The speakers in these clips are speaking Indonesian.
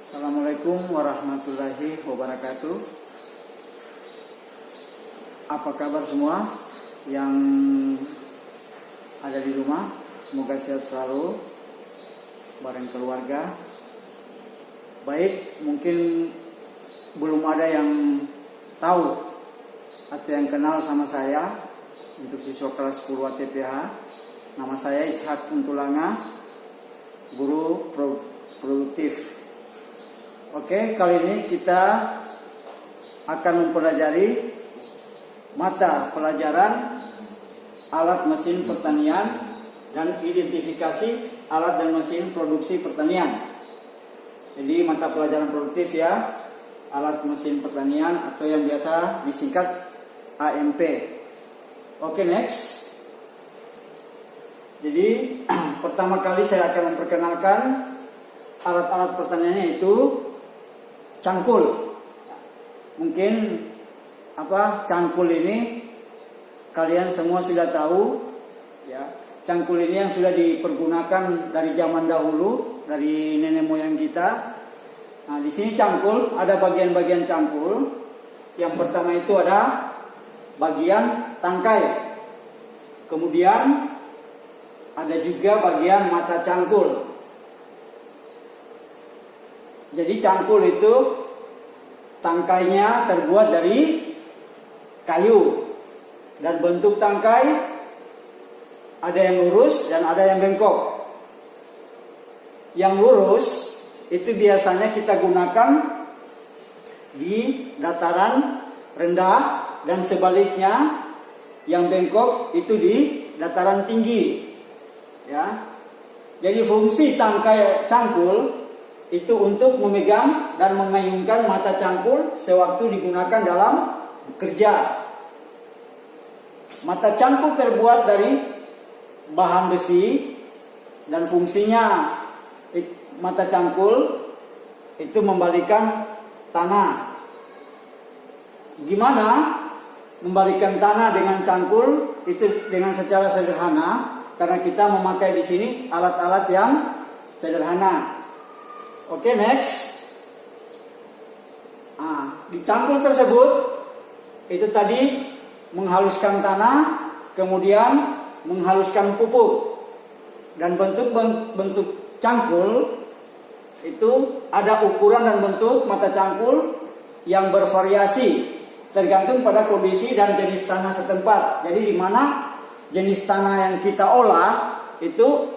Assalamualaikum warahmatullahi wabarakatuh. Apa kabar semua yang ada di rumah? Semoga sehat selalu bareng keluarga. Baik, mungkin belum ada yang tahu atau yang kenal sama saya untuk siswa kelas 10 ATPH. Nama saya Ishak Untulanga, guru produktif. Oke, kali ini kita akan mempelajari mata pelajaran alat mesin pertanian dan identifikasi alat dan mesin produksi pertanian. Jadi mata pelajaran produktif ya, alat mesin pertanian atau yang biasa disingkat AMP. Oke, next. Jadi pertama kali saya akan memperkenalkan alat-alat pertaniannya itu cangkul. Mungkin cangkul ini kalian semua sudah tahu ya. Cangkul ini yang sudah dipergunakan dari zaman dahulu, dari nenek moyang kita. Nah, di sini cangkul ada bagian-bagian cangkul. Yang pertama itu ada bagian tangkai. Kemudian ada juga bagian mata cangkul. Jadi cangkul itu tangkainya terbuat dari kayu. Dan bentuk tangkai ada yang lurus dan ada yang bengkok. Yang lurus itu biasanya kita gunakan di dataran rendah dan sebaliknya yang bengkok itu di dataran tinggi. Ya. Jadi fungsi tangkai cangkul itu untuk memegang dan mengayunkan mata cangkul sewaktu digunakan dalam bekerja. Mata cangkul terbuat dari bahan besi dan fungsinya mata cangkul itu membalikan tanah. Gimana membalikan tanah dengan cangkul? Itu dengan secara sederhana karena kita memakai di sini alat-alat yang sederhana. Oke, next. Di cangkul tersebut itu tadi menghaluskan tanah, kemudian menghaluskan pupuk. Dan bentuk cangkul itu ada ukuran dan bentuk mata cangkul yang bervariasi tergantung pada kondisi dan jenis tanah setempat. Jadi di mana jenis tanah yang kita olah itu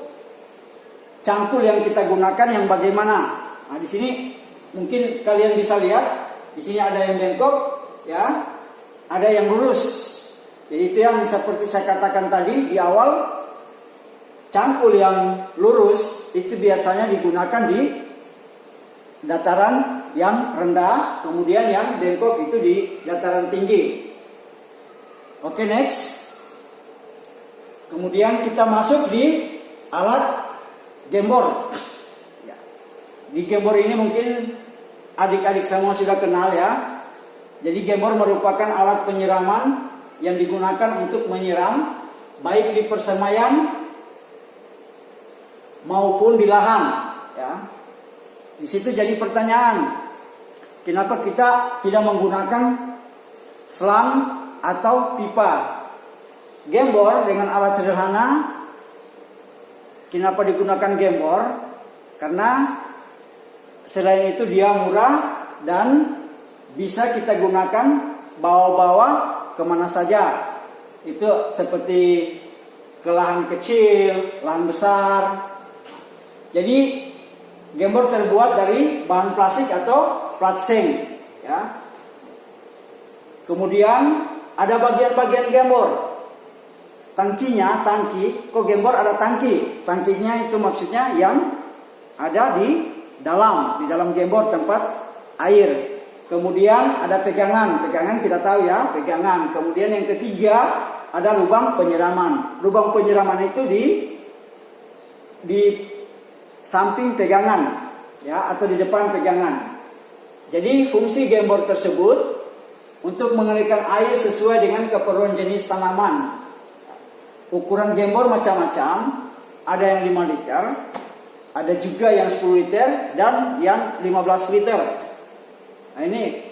cangkul yang kita gunakan yang bagaimana. Nah, di sini mungkin kalian bisa lihat, di sini ada yang bengkok, ya, ada yang lurus. Jadi itu yang seperti saya katakan tadi di awal, cangkul yang lurus itu biasanya digunakan di dataran yang rendah, kemudian yang bengkok itu di dataran tinggi. Oke, next. Kemudian kita masuk di alat gembor. Di gembor ini mungkin adik-adik semua sudah kenal ya. Jadi gembor merupakan alat penyiraman yang digunakan untuk menyiram baik di persemaian maupun di lahan. Ya. Di situ jadi pertanyaan, kenapa kita tidak menggunakan selang atau pipa? Gembor dengan alat sederhana. Kenapa digunakan gembor? Karena selain itu dia murah dan bisa kita gunakan bawa-bawa kemana saja. Itu seperti ke lahan kecil, lahan besar. Jadi gembor terbuat dari bahan plastik atau plat seng. Ya. Kemudian ada bagian-bagian gembor. Tangki, kok gembor ada tangki? Tangkinya itu maksudnya yang ada di dalam gembor tempat air. Kemudian ada pegangan kita tahu ya, pegangan. Kemudian yang ketiga ada lubang penyiraman. Lubang penyiraman itu di samping pegangan ya, atau di depan pegangan. Jadi fungsi gembor tersebut untuk mengalirkan air sesuai dengan keperluan jenis tanaman. Ukuran gembor macam-macam, ada yang 5 liter, ada juga yang 10 liter dan yang 15 liter. Nah ini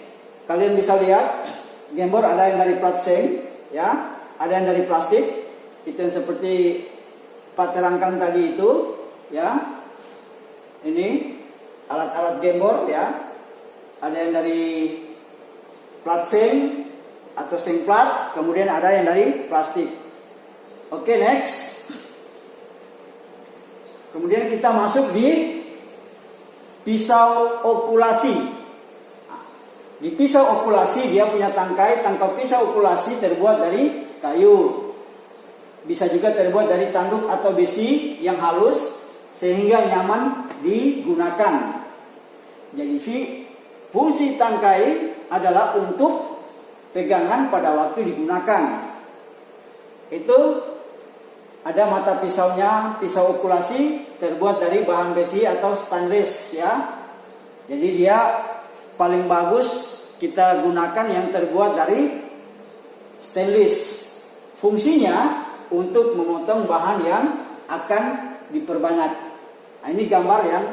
kalian bisa lihat gembor ada yang dari plat seng, ya, ada yang dari plastik. Itu yang seperti Pak terangkan tadi itu, ya. Ini alat-alat gembor, ya. Ada yang dari plat seng atau seng plat, kemudian ada yang dari plastik. Oke, next. Kemudian kita masuk di pisau okulasi. Di pisau okulasi dia punya tangkai pisau okulasi terbuat dari kayu. Bisa juga terbuat dari tanduk atau besi yang halus sehingga nyaman digunakan. Jadi fungsi tangkai adalah untuk pegangan pada waktu digunakan. Itu ada mata pisaunya, pisau okulasi terbuat dari bahan besi atau stainless, ya. Jadi dia paling bagus kita gunakan yang terbuat dari stainless. Fungsinya untuk memotong bahan yang akan diperbanyak. Nah, ini gambar yang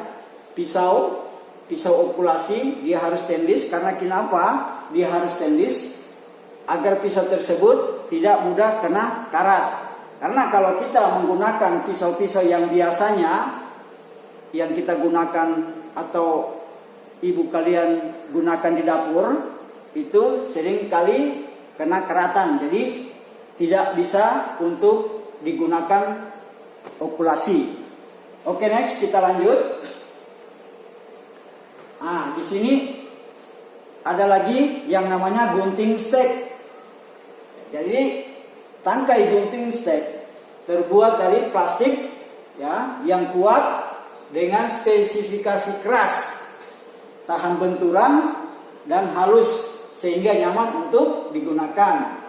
pisau okulasi, dia harus stainless. Karena kenapa dia harus stainless? Agar pisau tersebut tidak mudah kena karat. Karena kalau kita menggunakan pisau-pisau yang biasanya yang kita gunakan atau ibu kalian gunakan di dapur, itu sering kali kena keratan. Jadi tidak bisa untuk digunakan okulasi. Oke, next kita lanjut. Di sini ada lagi yang namanya gunting stek. Jadi tangkai gunting stek terbuat dari plastik, ya, yang kuat dengan spesifikasi keras, tahan benturan dan halus sehingga nyaman untuk digunakan.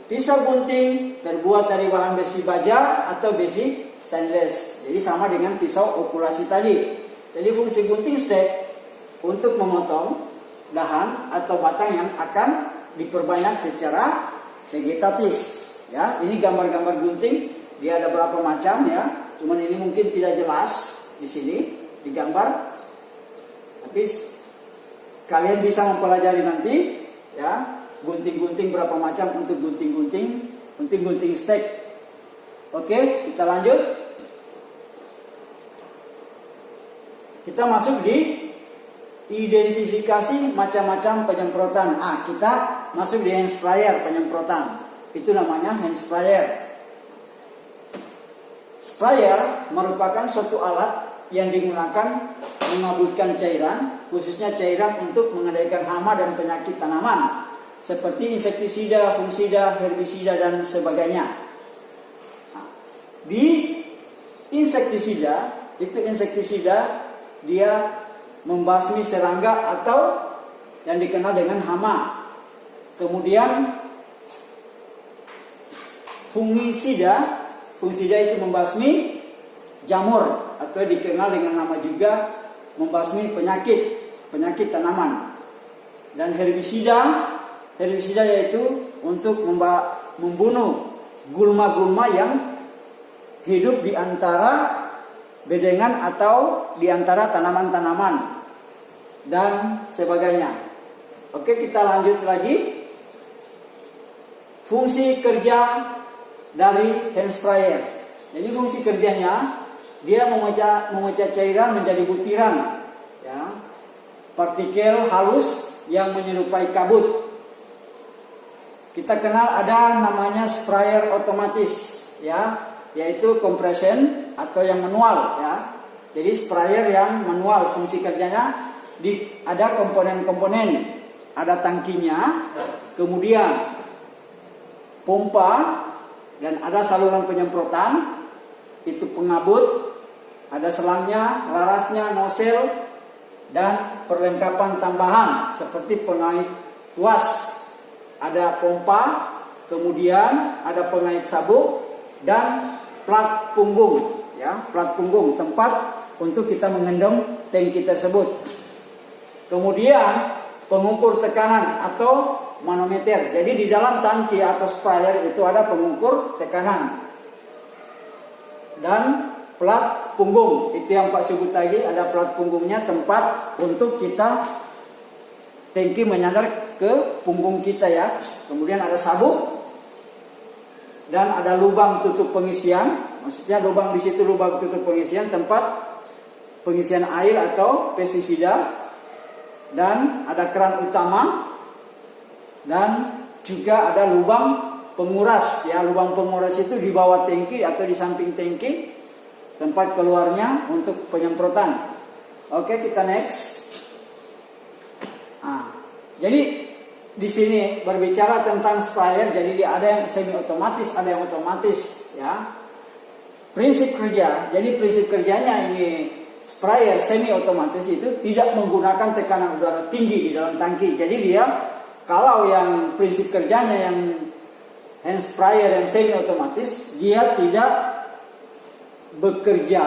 Pisau gunting terbuat dari bahan besi baja atau besi stainless. Jadi sama dengan pisau okulasi tadi. Jadi fungsi gunting stek untuk memotong dahan atau batang yang akan diperbanyak secara vegetatif. Ya, ini gambar-gambar gunting. Dia ada berapa macam, ya. Cuman ini mungkin tidak jelas di sini digambar. Tapi kalian bisa mempelajari nanti, ya. Gunting-gunting berapa macam untuk gunting stek. Oke, kita lanjut. Kita masuk di identifikasi macam-macam penyemprotan. Kita masuk di hand sprayer penyemprotan. Itu namanya hand sprayer. Sprayer merupakan suatu alat yang digunakan mengaburkan cairan, khususnya cairan untuk mengendalikan hama dan penyakit tanaman, seperti insektisida, fungisida, herbisida, dan sebagainya. Di insektisida, dia membasmi serangga atau yang dikenal dengan hama. Kemudian fungisida itu membasmi jamur atau dikenal dengan nama juga membasmi penyakit tanaman. Dan herbisida yaitu untuk membunuh gulma-gulma yang hidup di antara bedengan atau di antara tanaman-tanaman dan sebagainya. Oke, kita lanjut lagi. Fungsi kerja dari hand sprayer. Jadi fungsi kerjanya dia memecah cairan menjadi butiran, ya, partikel halus yang menyerupai kabut. Kita kenal ada namanya sprayer otomatis, ya, yaitu compression atau yang manual, ya. Jadi sprayer yang manual fungsi kerjanya ada komponen-komponen, ada tangkinya, kemudian pompa, dan ada saluran penyemprotan, itu pengabut, ada selangnya, larasnya, nozzle, dan perlengkapan tambahan seperti pengait tuas. Ada pompa, kemudian ada pengait sabuk dan plat punggung, ya, plat punggung tempat untuk kita mengendong tangki tersebut. Kemudian pengukur tekanan atau manometer. Jadi di dalam tangki atau sprayer itu ada pengukur tekanan. Dan plat punggung. Itu yang Pak sebut tadi, ada plat punggungnya, tempat untuk kita tangki menyandar ke punggung kita ya. Kemudian ada sabuk dan ada lubang tutup pengisian. Maksudnya lubang di situ, lubang tutup pengisian, tempat pengisian air atau pestisida. Dan ada keran utama dan juga ada lubang penguras ya. Lubang penguras itu di bawah tangki atau di samping tangki, tempat keluarnya untuk penyemprotan. Oke, kita next. Jadi di sini berbicara tentang sprayer. Jadi ada yang semi otomatis, ada yang otomatis ya. Prinsip kerja. Jadi prinsip kerjanya ini sprayer semi otomatis itu tidak menggunakan tekanan udara tinggi di dalam tangki. Jadi dia kalau yang prinsip kerjanya yang hand sprayer yang semi otomatis, dia tidak bekerja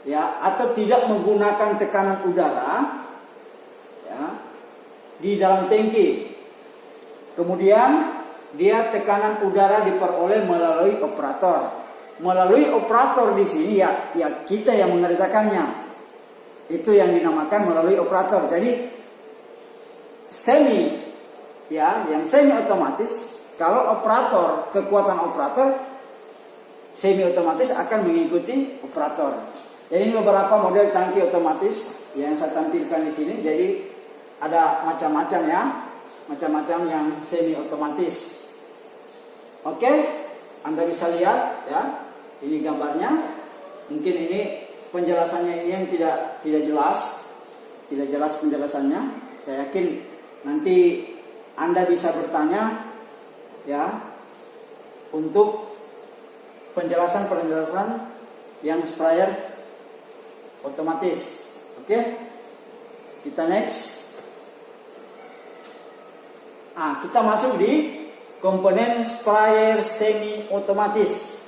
ya atau tidak menggunakan tekanan udara ya di dalam tangki. Kemudian dia tekanan udara diperoleh melalui operator. Melalui operator di sini ya kita yang mengerjakannya. Itu yang dinamakan melalui operator. Jadi semi ya, yang semi otomatis, kalau operator, kekuatan operator semi otomatis akan mengikuti operator. Jadi ini beberapa model tangki otomatis yang saya tampilkan di sini. Jadi ada macam-macam ya, macam-macam yang semi otomatis. Oke, Anda bisa lihat ya, ini gambarnya. Mungkin ini penjelasannya ini yang tidak jelas penjelasannya. Saya yakin nanti Anda bisa bertanya ya untuk penjelasan yang sprayer otomatis. Oke, kita next. Kita masuk di komponen sprayer semi otomatis.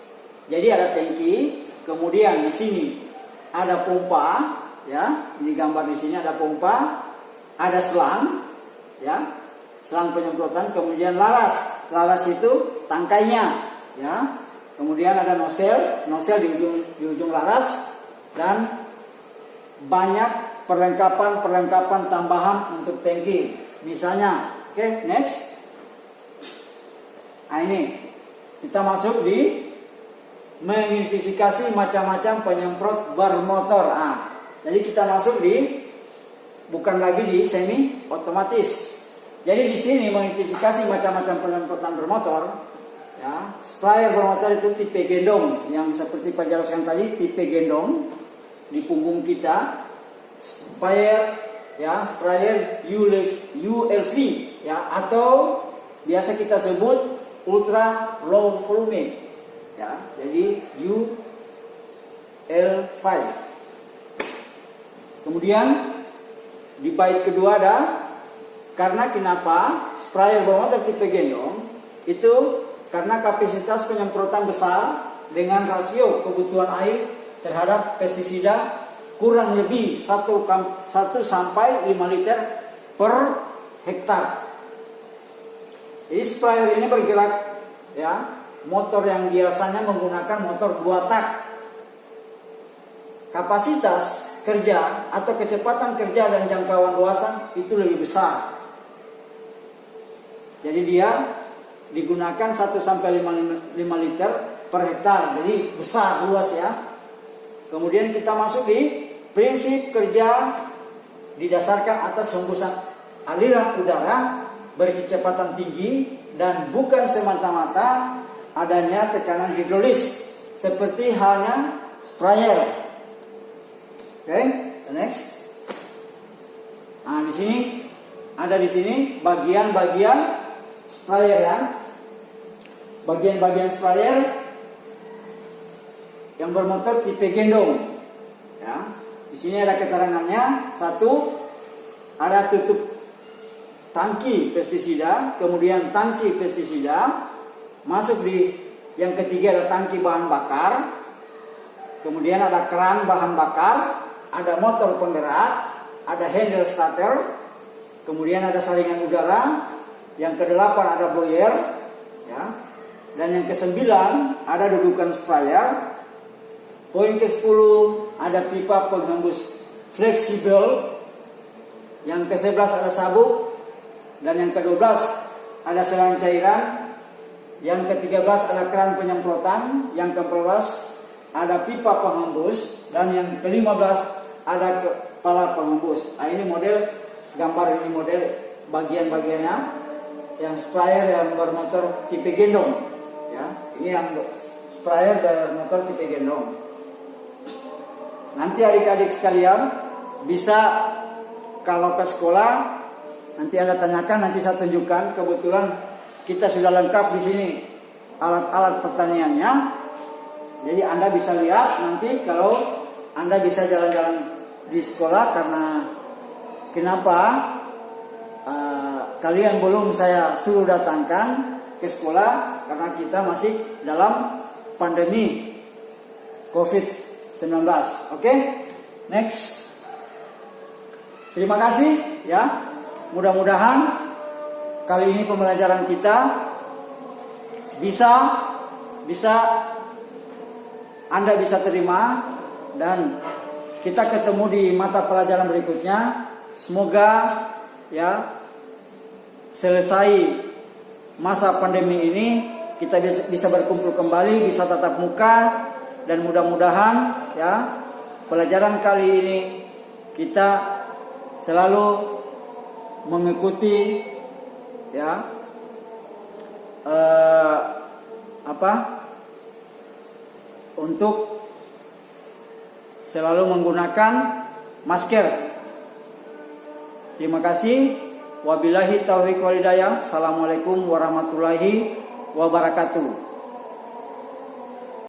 Jadi ada tangki, kemudian di sini ada pompa, ya. Ini gambar di sini ada pompa, ada selang, ya, selang penyemprotan, kemudian laras. Laras itu tangkainya, ya. Kemudian ada nozzle di ujung laras, dan banyak perlengkapan tambahan untuk tangki. Misalnya, oke, next. Ini kita masuk di mengidentifikasi macam-macam penyemprot bermotor. Jadi kita masuk bukan lagi di semi otomatis. Jadi di sini mengidentifikasi macam-macam penyemprotan bermotor. Ya, sprayer bermotor itu tipe gendong, yang seperti Pak jelaskan tadi, tipe gendong di punggung kita. Sprayer ULV, ya, atau biasa kita sebut ultra low volume. Ya, jadi UL5. Kemudian di bait kedua ada, karena kenapa sprayer bermotor tipe gendong itu karena kapasitas penyemprotan besar dengan rasio kebutuhan air terhadap pestisida kurang lebih 1 sampai 5 liter per hektar. Jadi sprayer ini bergerak, ya. Motor yang biasanya menggunakan motor 2 tak. Kapasitas kerja atau kecepatan kerja dan jangkauan luasan itu lebih besar. Jadi dia digunakan 1 sampai 5 liter per hektar. Jadi besar, luas ya. Kemudian kita masuk di prinsip kerja didasarkan atas hembusan aliran udara berkecepatan tinggi dan bukan semata-mata adanya tekanan hidrolis seperti halnya sprayer. Oke, next. Di sini bagian-bagian sprayer ya. Bagian-bagian sprayer yang bermotor tipe gendong. Ya. Di sini ada keterangannya. 1, ada tutup tangki pestisida, kemudian tangki pestisida. Masuk di yang ketiga ada tangki bahan bakar, kemudian ada keran bahan bakar, ada motor penggerak, ada handle starter, kemudian ada saringan udara, yang ke-8 ada blower, ya, dan yang ke-9 ada dudukan sprayer, Poin ke-10 ada pipa penghembus fleksibel. Yang ke-11 ada sabuk. Dan yang ke-12 ada selang cairan. Yang ke-13 ada keran penyemprotan. Yang ke-14 ada pipa penghembus. Dan yang ke-15 ada kepala penghembus. Nah, ini model gambar, ini model bagian-bagiannya. Yang sprayer yang bermotor tipe gendong. Ya, ini yang sprayer bermotor tipe gendong. Nanti adik-adik sekalian bisa kalau ke sekolah nanti Anda tanyakan, nanti saya tunjukkan. Kebetulan kita sudah lengkap di sini alat-alat pertaniannya. Jadi Anda bisa lihat nanti kalau Anda bisa jalan-jalan di sekolah. Karena kenapa kalian belum saya suruh datangkan ke sekolah, karena kita masih dalam pandemi COVID-19. Oke? Next. Terima kasih ya. Mudah-mudahan kali ini pembelajaran kita bisa Anda bisa terima, dan kita ketemu di mata pelajaran berikutnya. Semoga ya selesai masa pandemi ini kita bisa berkumpul kembali, bisa tatap muka, dan mudah-mudahan ya pelajaran kali ini kita selalu mengikuti ya untuk selalu menggunakan masker. Terima kasih. Wabillahi taufiq wal hidayah. Assalamualaikum warahmatullahi wabarakatuh.